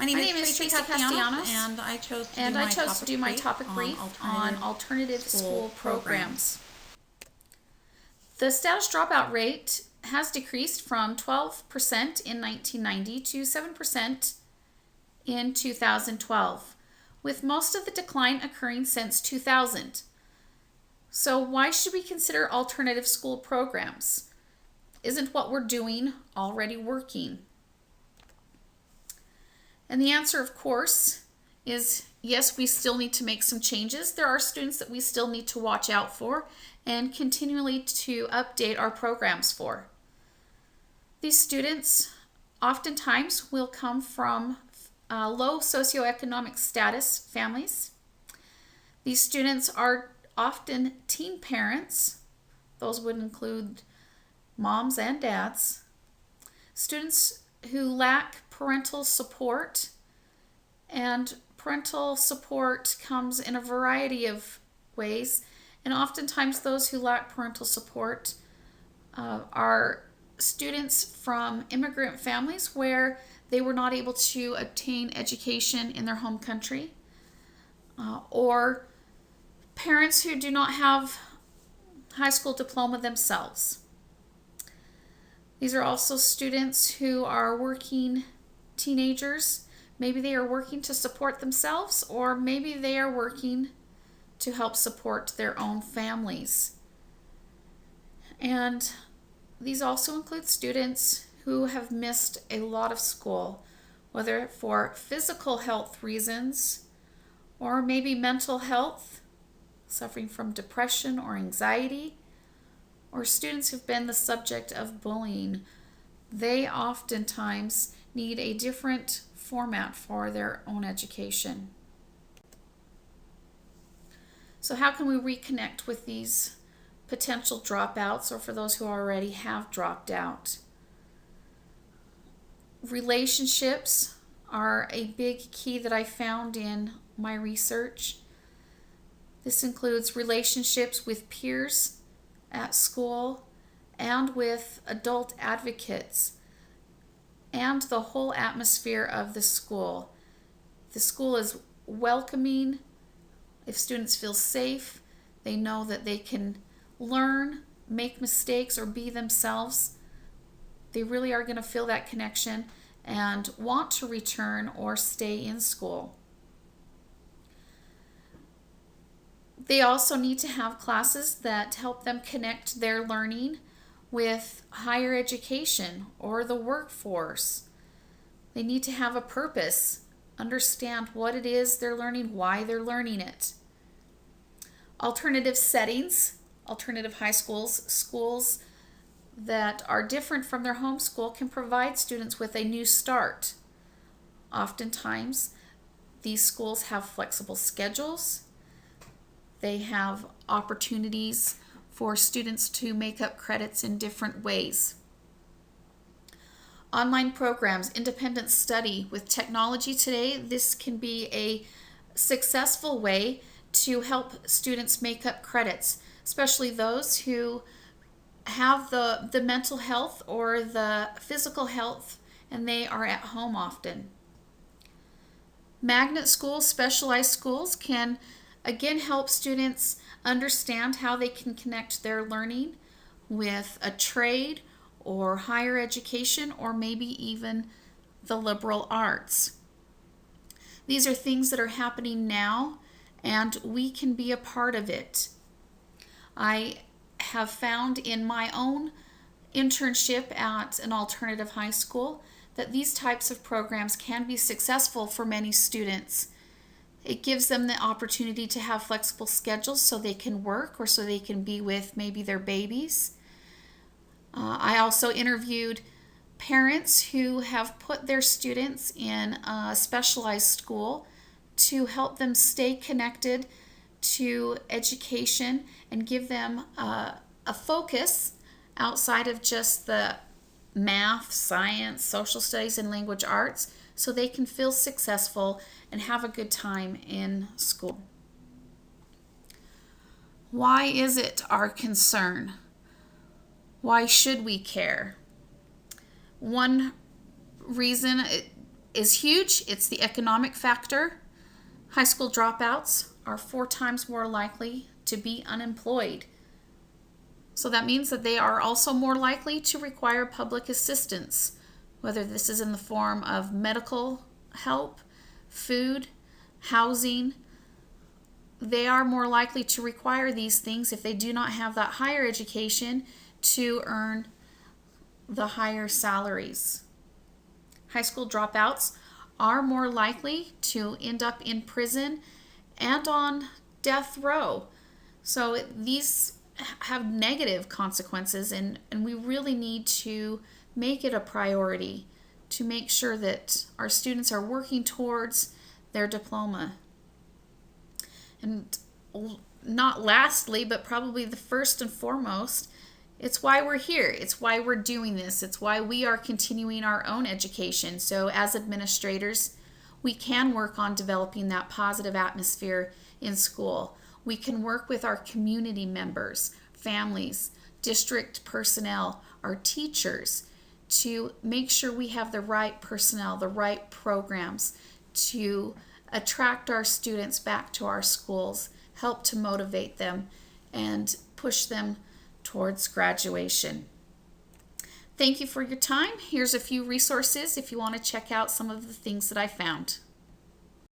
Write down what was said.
My name is Tracy Castellanos, and I chose to do my topic brief on alternative school programs. The status dropout rate has decreased from 12% in 1990 to 7% in 2012, with most of the decline occurring since 2000. So why should we consider alternative school programs? Isn't what we're doing already working? And the answer, of course, is yes, we still need to make some changes. There are students that we still need to watch out for and continually to update our programs for. These students oftentimes will come from low socioeconomic status families. These students are often teen parents. Those would include moms and dads. Students who lack parental support, and parental support comes in a variety of ways, and oftentimes those who lack parental support are students from immigrant families where they were not able to obtain education in their home country, or parents who do not have high school diploma themselves. These are also students who are working teenagers. Maybe they are working to support themselves, or maybe they are working to help support their own families. And these also include students who have missed a lot of school, whether for physical health reasons or maybe mental health, suffering from depression or anxiety, or students who've been the subject of bullying. They oftentimes need a different format for their own education. So how can we reconnect with these potential dropouts, or for those who already have dropped out? Relationships are a big key that I found in my research. This includes relationships with peers at school and with adult advocates and the whole atmosphere of the school. The school is welcoming. If students feel safe, they know that they can learn, make mistakes, or be themselves. They really are going to feel that connection and want to return or stay in school. They also need to have classes that help them connect their learning with higher education or the workforce. They need to have a purpose, understand what it is they're learning, why they're learning it. Alternative settings, alternative high schools, schools that are different from their home school can provide students with a new start. Oftentimes, these schools have flexible schedules. They have opportunities for students to make up credits in different ways. Online programs, independent study. With technology today, this can be a successful way to help students make up credits, especially those who have the mental health or the physical health and they are at home often. Magnet schools, specialized schools can again help students understand how they can connect their learning with a trade or higher education or maybe even the liberal arts. These are things that are happening now and we can be a part of it. I have found in my own internship at an alternative high school that these types of programs can be successful for many students. It gives them the opportunity to have flexible schedules so they can work or so they can be with maybe their babies. I also interviewed parents who have put their students in a specialized school to help them stay connected to education and give them a focus outside of just the math, science, social studies, and language arts so they can feel successful and have a good time in school. Why is it our concern? Why should we care? One reason is huge. It's the economic factor. High school dropouts are 4 times more likely to be unemployed. So that means that they are also more likely to require public assistance, whether this is in the form of medical help, food, housing. They are more likely to require these things if they do not have that higher education to earn the higher salaries. High school dropouts are more likely to end up in prison and on death row. So these have negative consequences, and we really need to make it a priority to make sure that our students are working towards their diploma. And not lastly, but probably the first and foremost, it's why we're here. It's why we're doing this. It's why we are continuing our own education. So as administrators, we can work on developing that positive atmosphere in school. We can work with our community members, families, district personnel, our teachers to make sure we have the right personnel, the right programs to attract our students back to our schools, help to motivate them, and push them towards graduation. Thank you for your time. Here's a few resources if you want to check out some of the things that I found.